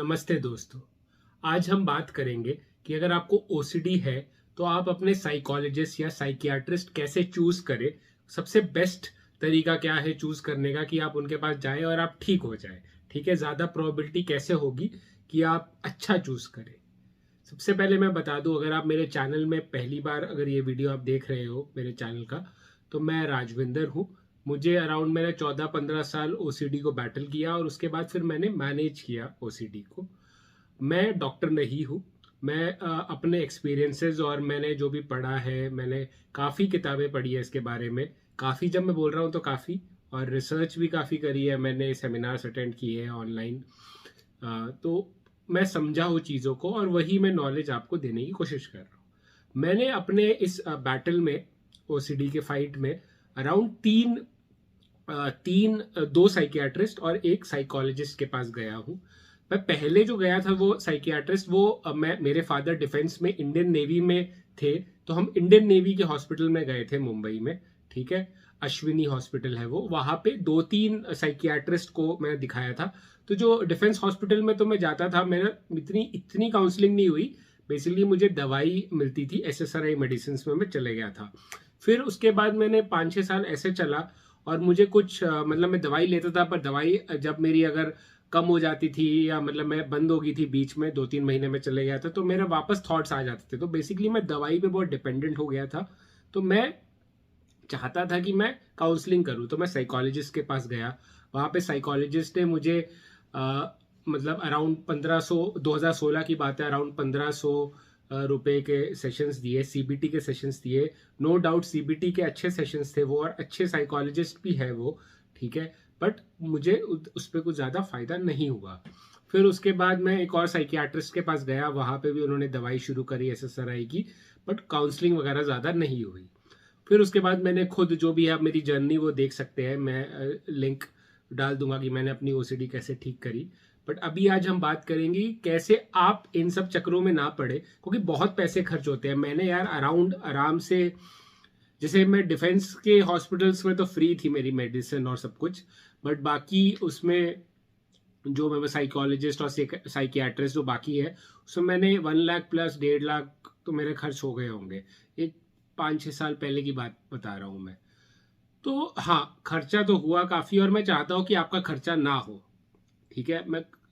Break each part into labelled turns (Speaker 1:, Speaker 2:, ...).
Speaker 1: नमस्ते दोस्तों। आज हम बात करेंगे कि अगर आपको ओसीडी है तो आप अपने साइकोलॉजिस्ट या साइकियाट्रिस्ट कैसे चूज करें। सबसे बेस्ट तरीका क्या है चूज करने का कि आप उनके पास जाएं और आप ठीक हो जाएं। ठीक है, ज्यादा प्रोबेबिलिटी कैसे होगी कि आप अच्छा चूज करें। सबसे पहले मैं बता दूं, अगर आप मेरे चैनल में पहली बार अगर ये वीडियो आप देख रहे हो मेरे चैनल का, तो मैं राजविंदर हूँ। मुझे अराउंड मैंने 14-15 साल ओसीडी को बैटल किया और उसके बाद फिर मैंने मैनेज किया ओसीडी को। मैं डॉक्टर नहीं हूँ। मैं अपने एक्सपीरियंसेस और मैंने जो भी पढ़ा है, मैंने काफ़ी किताबें पढ़ी है इसके बारे में। काफ़ी जब मैं बोल रहा हूँ तो काफ़ी, और रिसर्च भी काफ़ी करी है मैंने, सेमिनार्स अटेंड किए हैं ऑनलाइन। तो मैं समझा हूँ चीज़ों को और वही मैं नॉलेज आपको देने की कोशिश कर रहा हूँ। मैंने अपने इस बैटल में, ओसीडी के फाइट में, अराउंड दो साइकियाट्रिस्ट और एक साइकोलॉजिस्ट के पास गया हूँ। मैं पहले जो गया था वो साइकियाट्रिस्ट, मैं मेरे फादर डिफेंस में इंडियन नेवी में थे, तो हम इंडियन नेवी के हॉस्पिटल में गए थे मुंबई में। ठीक है, अश्विनी हॉस्पिटल है वो। वहां पे 2-3 साइकियाट्रिस्ट को मैंने दिखाया था। तो जो डिफेंस हॉस्पिटल में तो मैं जाता था, मेरा इतनी काउंसलिंग नहीं हुई। बेसिकली मुझे दवाई मिलती थी, एसएसआरआई मेडिसिन में मैं चले गया था। फिर उसके बाद मैंने 5-6 साल ऐसे चला और मुझे कुछ मतलब मैं दवाई लेता था, पर दवाई जब मेरी अगर कम हो जाती थी या मतलब मैं बंद हो गई थी बीच में, 2-3 महीने में चले गया था, तो मेरा वापस थॉट्स आ जाते थे। तो बेसिकली मैं दवाई पे बहुत डिपेंडेंट हो गया था। तो मैं चाहता था कि मैं काउंसलिंग करूं, तो मैं साइकोलॉजिस्ट के पास गया। वहां पे साइकोलॉजिस्ट ने मुझे मतलब अराउंड 1500, 2016 की बात है, अराउंड 1500 रुपए के सेशंस दिए, सीबीटी के सेशंस दिए। नो डाउट सीबीटी के अच्छे सेशंस थे वो, और अच्छे साइकोलॉजिस्ट भी है वो। ठीक है, बट मुझे उस पर कुछ ज़्यादा फायदा नहीं हुआ। फिर उसके बाद मैं एक और साइकियाट्रिस्ट के पास गया, वहाँ पे भी उन्होंने दवाई शुरू करी एसएसआरआई की, बट काउंसलिंग वगैरह ज़्यादा नहीं हुई। फिर उसके बाद मैंने खुद, जो भी है आप मेरी जर्नी वो देख सकते हैं, मैं लिंक डाल दूंगा कि मैंने अपनी ओसीडी कैसे ठीक करी। बट अभी आज हम बात करेंगे कि कैसे आप इन सब चक्रों में ना पड़े, क्योंकि बहुत पैसे खर्च होते हैं। मैंने यार अराउंड आराम से, जैसे मैं डिफेंस के हॉस्पिटल्स में तो फ्री थी मेरी मेडिसिन और सब कुछ, बट बाकी उसमें जो मैं साइकोलॉजिस्ट और साइकियाट्रिस्ट जो बाकी है, उसमें मैंने 1 लाख प्लस 1.5 लाख तो मेरे खर्च हो गए होंगे। एक 5-6 साल पहले की बात बता रहा हूँ मैं। तो हाँ, खर्चा तो हुआ काफ़ी, और मैं चाहता हूँ कि आपका खर्चा ना हो। ठीक है,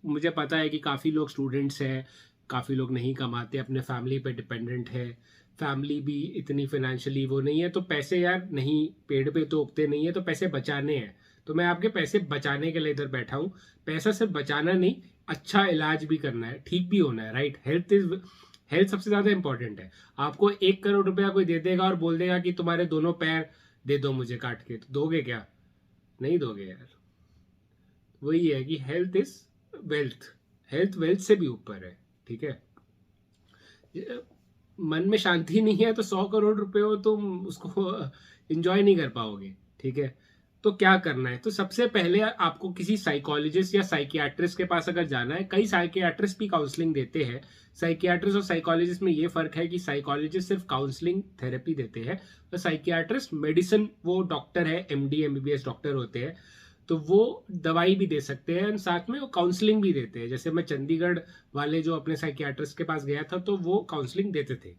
Speaker 1: मुझे पता है कि काफ़ी लोग स्टूडेंट्स हैं, काफ़ी लोग नहीं कमाते, अपने फैमिली पे डिपेंडेंट है, फैमिली भी इतनी फाइनेंशियली वो नहीं है, तो पैसे यार नहीं, पेड़ पे तो उगते नहीं है, तो पैसे बचाने हैं। तो मैं आपके पैसे बचाने के लिए इधर बैठा हूँ। पैसा सिर्फ बचाना नहीं, अच्छा इलाज भी करना है, ठीक भी होना है, राइट। हेल्थ सबसे ज़्यादा इंपॉर्टेंट है। आपको 1 करोड़ रुपया कोई दे देगा और बोल देगा कि तुम्हारे दोनों पैर दे दो मुझे काट के, तो दोगे क्या? नहीं दोगे यार। वही है कि health is wealth, health wealth से भी ऊपर है। ठीक है, मन में शांति नहीं है तो 100 करोड़ रुपए हो, तुम उसको एंजॉय नहीं कर पाओगे। ठीक है, तो क्या करना है? तो सबसे पहले आपको किसी साइकोलॉजिस्ट या साइकियाट्रिस्ट के पास अगर जाना है, कई साइकियाट्रिस्ट भी काउंसलिंग देते हैं। साइकियाट्रिस्ट और साइकोलॉजिस्ट में ये फर्क है कि साइकोलॉजिस्ट सिर्फ काउंसलिंग थेरेपी देते हैं, तो साइकियाट्रिस्ट मेडिसिन, वो डॉक्टर है, एमडी एमबीबीएस डॉक्टर होते हैं, तो वो दवाई भी दे सकते हैं, साथ में वो काउंसलिंग भी देते हैं। जैसे मैं चंडीगढ़ वाले जो अपने साइकियाट्रिस्ट के पास गया था, तो वो काउंसलिंग देते थे।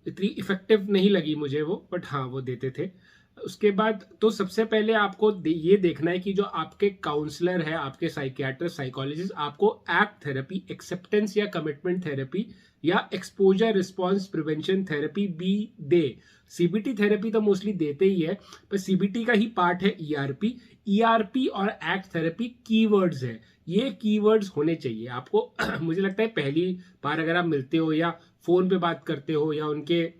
Speaker 1: इतनी इफेक्टिव नहीं लगी मुझे वो, बट हाँ वो देते थे। उसके बाद तो सबसे पहले आपको ये देखना है कि जो आपके काउंसलर है, आपके साइकियाट्रिस्ट साइकोलॉजिस्ट, आपको एक्ट थेरेपी, एक्सेप्टेंस या कमिटमेंट थेरेपी या एक्सपोजर रिस्पॉन्स प्रिवेंशन थेरेपी भी दे। सीबीटी थेरेपी तो मोस्टली देते ही है, पर सीबीटी का ही पार्ट है ईआरपी। ईआरपी और एक्ट थेरेपी कीवर्ड्स है, ये कीवर्ड्स होने चाहिए आपको। मुझे लगता है पहली बार अगर आप मिलते हो या फोन पे बात करते हो या उनके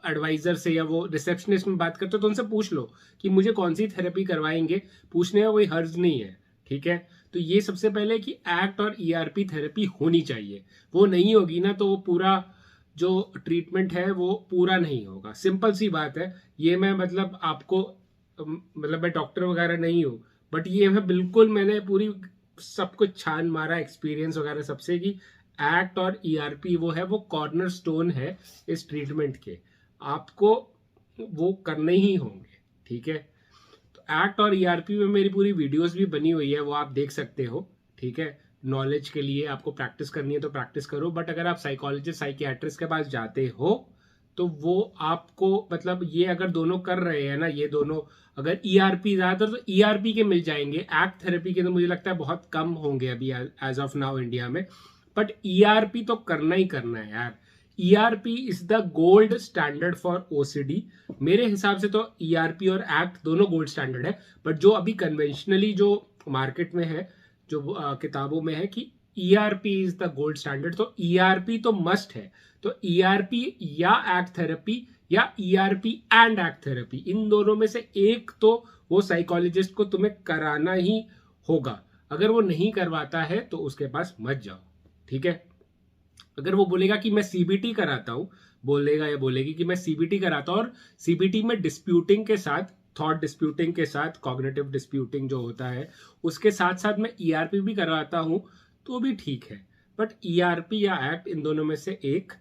Speaker 1: एडवाइजर से या वो रिसेप्शनिस्ट में बात करते हो, तो उनसे पूछ लो कि मुझे कौन सी थेरेपी करवाएंगे। पूछने का कोई हर्ज नहीं है। ठीक है, तो ये सबसे पहले कि एक्ट और ईआरपी थेरेपी होनी चाहिए। वो नहीं होगी ना, तो वो पूरा जो ट्रीटमेंट है वो पूरा नहीं होगा। सिंपल सी बात है ये। मैं मतलब आपको, मतलब मैं डॉक्टर वगैरह नहीं हूँ, बट ये मैं बिल्कुल, मैंने पूरी सब कुछ छान मारा, एक्सपीरियंस वगैरह सबसे, कि एक्ट और ईआरपी वो है, वो कॉर्नर स्टोन है इस ट्रीटमेंट के। आपको वो करने ही होंगे। ठीक है, तो एक्ट और ईआरपी में मेरी पूरी वीडियोस भी बनी हुई है, वो आप देख सकते हो। ठीक है, नॉलेज के लिए आपको प्रैक्टिस करनी है तो प्रैक्टिस करो, बट अगर आप साइकोलॉजिस्ट साइकियाट्रिस्ट के पास जाते हो तो वो आपको मतलब ये अगर दोनों कर रहे हैं ना, ये दोनों अगर ईआरपी ज्यादातर तो ईआरपी के मिल जाएंगे, एक्ट थेरेपी के तो मुझे लगता है बहुत कम होंगे अभी एज ऑफ नाउ इंडिया में, बट ईआरपी तो करना ही करना है यार। ERP is the gold standard for OCD. मेरे हिसाब से तो ईआरपी और एक्ट दोनों गोल्ड स्टैंडर्ड है, बट जो अभी कन्वेंशनली जो मार्केट में है, जो किताबों में है कि ERP is the gold standard, तो ईआरपी तो मस्ट है। तो ईआरपी या एक्ट थेरेपी या ईआरपी एंड एक्ट थेरेपी, इन दोनों में से एक तो वो साइकोलॉजिस्ट को तुम्हें कराना ही होगा। अगर वो नहीं करवाता है तो उसके पास मत जाओ, ठीक है। अगर वो बोलेगा कि मैं सीबीटी कराता हूं, बोलेगा या बोलेगी कि मैं सीबीटी कराता हूं और सीबीटी में डिस्प्यूटिंग के साथ, थॉट डिस्प्यूटिंग के साथ, कॉग्निटिव डिस्प्यूटिंग जो होता है उसके साथ साथ मैं ईआरपी भी करवाता हूं, तो भी ठीक है। बट ईआरपी या एक्ट, इन दोनों में से एक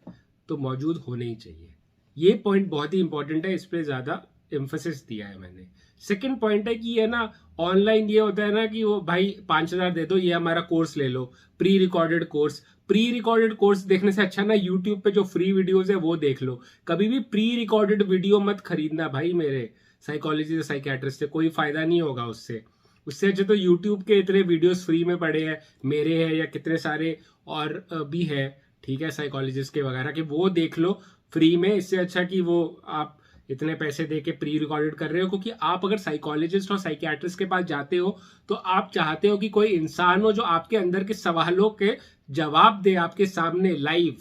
Speaker 1: तो मौजूद होने ही चाहिए। ये पॉइंट बहुत ही इंपॉर्टेंट है, इस पर ज्यादा एम्फोसिस दिया है मैंने। सेकंड पॉइंट है कि ये ना ऑनलाइन ये होता है ना कि वो भाई 5,000 दे दो, ये हमारा कोर्स ले लो, pre recorded course. Pre recorded course देखने से अच्छा ना यूट्यूब पे जो फ्री वीडियोस है वो देख लो। कभी भी प्री रिकॉर्डेड वीडियो मत खरीदना भाई, मेरे साइकोलॉजी से साइकियाट्रिस्ट से कोई फायदा नहीं होगा उससे। उससे अच्छे तो यूट्यूब के इतने वीडियोस फ्री में पड़े हैं, मेरे हैं या कितने सारे और भी है, ठीक है, साइकोलॉजिस्ट के वगैरह के, वो देख लो फ्री में। इससे अच्छा कि वो आप इतने पैसे दे के प्री रिकॉर्डेड कर रहे हो, क्योंकि आप अगर साइकोलॉजिस्ट और साइकियाट्रिस्ट के पास जाते हो तो आप चाहते हो कि कोई इंसान हो जो आपके अंदर के सवालों के जवाब दे आपके सामने लाइव,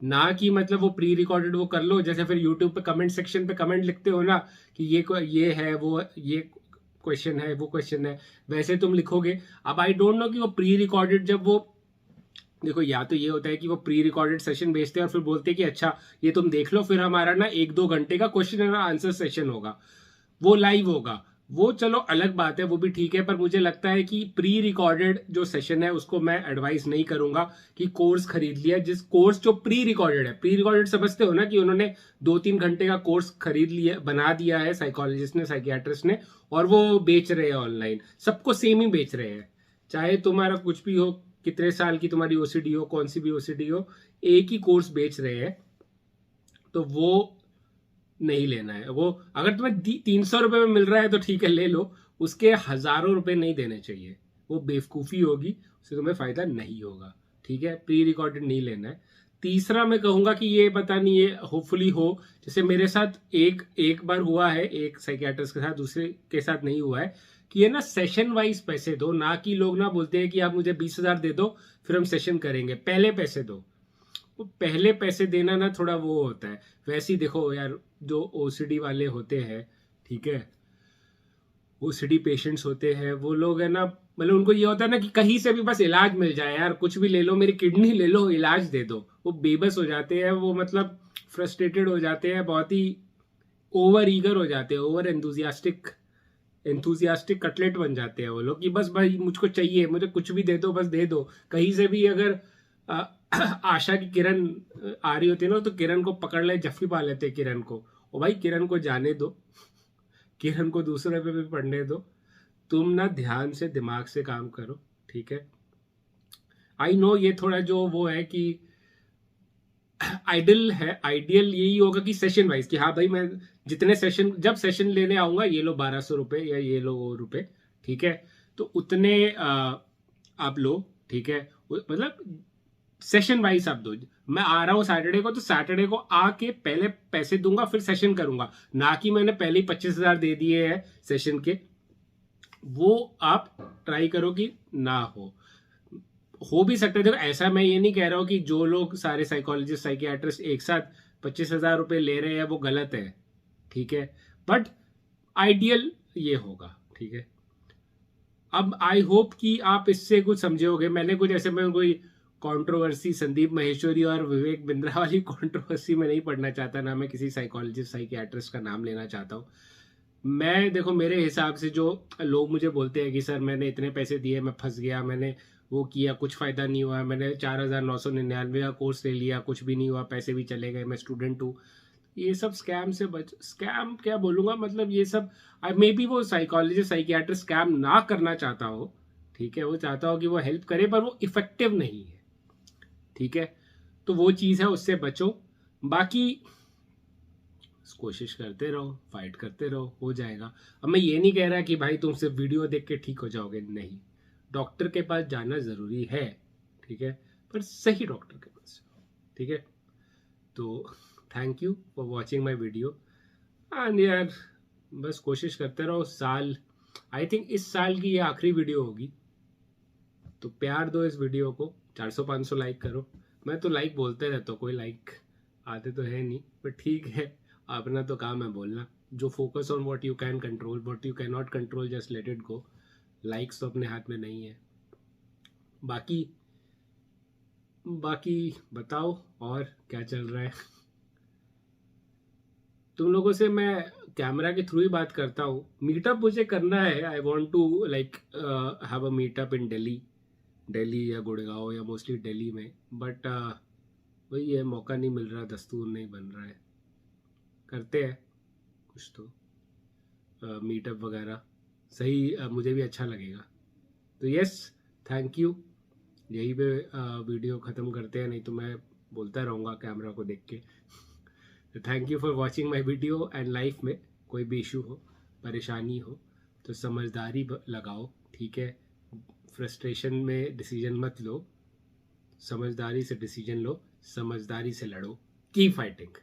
Speaker 1: ना कि मतलब वो प्री रिकॉर्डेड वो कर लो। जैसे फिर यूट्यूब पे कमेंट सेक्शन पे कमेंट लिखते हो ना कि ये है, वो ये क्वेश्चन है, वो क्वेश्चन है, वैसे तुम लिखोगे। अब आई डोंट नो कि वो प्री रिकॉर्डेड, जब वो देखो या तो ये होता है कि वो प्री रिकॉर्डेड सेशन भेजते हैं और फिर बोलते हैं कि अच्छा ये तुम देख लो, फिर हमारा ना 1-2 घंटे का क्वेश्चन एंड आंसर सेशन होगा, वो लाइव होगा। वो चलो अलग बात है, वो भी ठीक है, पर मुझे लगता है कि प्री रिकॉर्डेड जो सेशन है उसको मैं एडवाइस नहीं करूंगा कि कोर्स खरीद लिया। जिस कोर्स जो प्री रिकॉर्डेड है, प्री रिकॉर्डेड समझते हो ना कि उन्होंने 2-3 घंटे का कोर्स खरीद लिया, बना दिया है साइकोलॉजिस्ट ने, साइकियाट्रिस्ट ने, और वो बेच रहे हैं ऑनलाइन, सबको सेम ही बेच रहे हैं। चाहे तुम्हारा कुछ भी हो, कितने साल की तुम्हारी ओसीडी हो, कौन सी भी ओसीडी हो, एक ही कोर्स बेच रहे हैं, तो वो नहीं लेना है। वो अगर तुम्हें 300 रुपए में मिल रहा है तो ठीक है ले लो, उसके हजारों रुपए नहीं देने चाहिए, वो बेवकूफ़ी होगी, उससे तुम्हें फायदा नहीं होगा, ठीक है। प्री रिकॉर्डेड नहीं लेना है। तीसरा मैं कहूंगा कि ये पता नहीं, ये होपफुली हो, जैसे मेरे साथ एक बार हुआ है, एक साइकियाट्रिस्ट के साथ, दूसरे के साथ नहीं हुआ है, कि ये ना सेशन वाइज पैसे दो, ना कि लोग ना बोलते हैं कि आप मुझे 20,000 दे दो फिर हम सेशन करेंगे, पहले पैसे दो। वो पहले पैसे देना ना थोड़ा वो होता है। वैसे ही देखो यार, जो ओसीडी वाले होते हैं, ठीक है, ओसीडी पेशेंट्स होते हैं, वो लोग है ना, मतलब उनको ये होता है ना कि कहीं से भी बस इलाज मिल जाए यार, कुछ भी ले लो, मेरी किडनी ले लो, इलाज दे दो। वो बेबस हो जाते हैं, वो मतलब फ्रस्ट्रेटेड हो जाते हैं, बहुत ही ओवर ईगर हो जाते हैं, ओवर एंथुजियास्टिक कटलेट बन जाते हैं वो लोग कि बस भाई मुझको चाहिए, मुझे कुछ भी दे दो, बस दे दो। कहीं से भी अगर आशा की किरण आ रही होती है ना, तो किरण को पकड़ ले, जफ्फी पा लेते किरण को, ओ भाई किरण को जाने दो, किरण को दूसरे पे भी पढ़ने दो, तुम ना ध्यान से दिमाग से काम करो, ठीक है। आई नो ये थोड़ा जो वो है कि आइडियल यही होगा कि सेशन वाइज, कि हाँ भाई मैं जितने सेशन, जब सेशन लेने आऊंगा ये लो 1,200 रुपए या ये लो वो रुपए, ठीक है, तो उतने आप लो, ठीक है, मतलब सेशन वाइज आप दो। मैं आ रहा हूँ सैटरडे को, तो सैटरडे को आके पहले पैसे दूंगा फिर सेशन करूंगा, ना कि मैंने पहले ही 25,000 दे दिए हैं सेशन के। वो आप ट्राई करो कि ना हो भी सकता है। देखो ऐसा मैं ये नहीं कह रहा हूँ कि जो लोग सारे साइकोलॉजिस्ट साइकियाट्रिस्ट एक साथ 25,000 रुपए ले रहे हैं वो गलत है, ठीक है, बट आइडियल ये होगा, ठीक है। अब आई होप कि आप इससे कुछ समझे होगे। मैंने कुछ ऐसे में कोई कंट्रोवर्सी, संदीप माहेश्वरी और विवेक बिंद्रा वाली कंट्रोवर्सी में नहीं पढ़ना चाहता, ना मैं किसी साइकोलॉजिस्ट साइकियाट्रिस्ट का नाम लेना चाहता हूँ। मैं देखो मेरे हिसाब से, जो लोग मुझे बोलते हैं कि सर मैंने इतने पैसे दिए, मैं फंस गया, मैंने वो किया, कुछ फायदा नहीं हुआ, मैंने 4,999 का कोर्स ले लिया, कुछ भी नहीं हुआ, पैसे भी चले गए, मैं स्टूडेंट हूँ, ये सब स्कैम से स्कैम क्या बोलूंगा, मतलब ये सब मे बी वो साइकोलॉजिस्ट साइकियाट्रिस्ट स्कैम ना करना चाहता हो, ठीक है, वो चाहता हो कि वो हेल्प करे पर वो इफेक्टिव नहीं है, ठीक है। तो वो चीज़ है, उससे बचो। बाकी कोशिश करते रहो, फाइट करते रहो, हो जाएगा। अब मैं ये नहीं कह रहा कि भाई तुम सिर्फ वीडियो देख के ठीक हो जाओगे, नहीं, डॉक्टर के पास जाना ज़रूरी है, ठीक है, पर सही डॉक्टर के पास, ठीक है। तो thank you for watching my video. And यार बस कोशिश करते रहो। साल, आई थिंक इस साल की ये आखिरी वीडियो होगी, तो प्यार दो इस वीडियो को, 400-500 लाइक करो। मैं तो लाइक बोलते रहता हूँ, कोई लाइक आते तो है नहीं, पर ठीक है, अपना तो काम है बोलना। जो focus on what you can control, what you can not control just let it go. Likes तो अपने हाथ में नहीं है। बाकी बाकी बताओ और क्या चल रहा है। तुम लोगों से मैं कैमरा के थ्रू ही बात करता हूँ। मीटअप मुझे करना है, I want to like have a meetup in Delhi, Delhi या गुड़गांव या मोस्टली दिल्ली में, बट वही है, मौका नहीं मिल रहा, दस्तूर नहीं बन रहा है। करते हैं कुछ तो मीटअप वगैरह, सही मुझे भी अच्छा लगेगा। तो यस, थैंक यू। यहीं पे वीडियो ख़त्म करते हैं, नहीं तो मैं बोलता रहूँगा कैमरा को देख के। तो thank you for watching my video. And life में कोई भी इशू हो, परेशानी हो, तो समझदारी लगाओ, ठीक है। फ्रस्ट्रेशन में डिसीजन मत लो, समझदारी से डिसीजन लो, समझदारी से लड़ो, कीप फाइटिंग।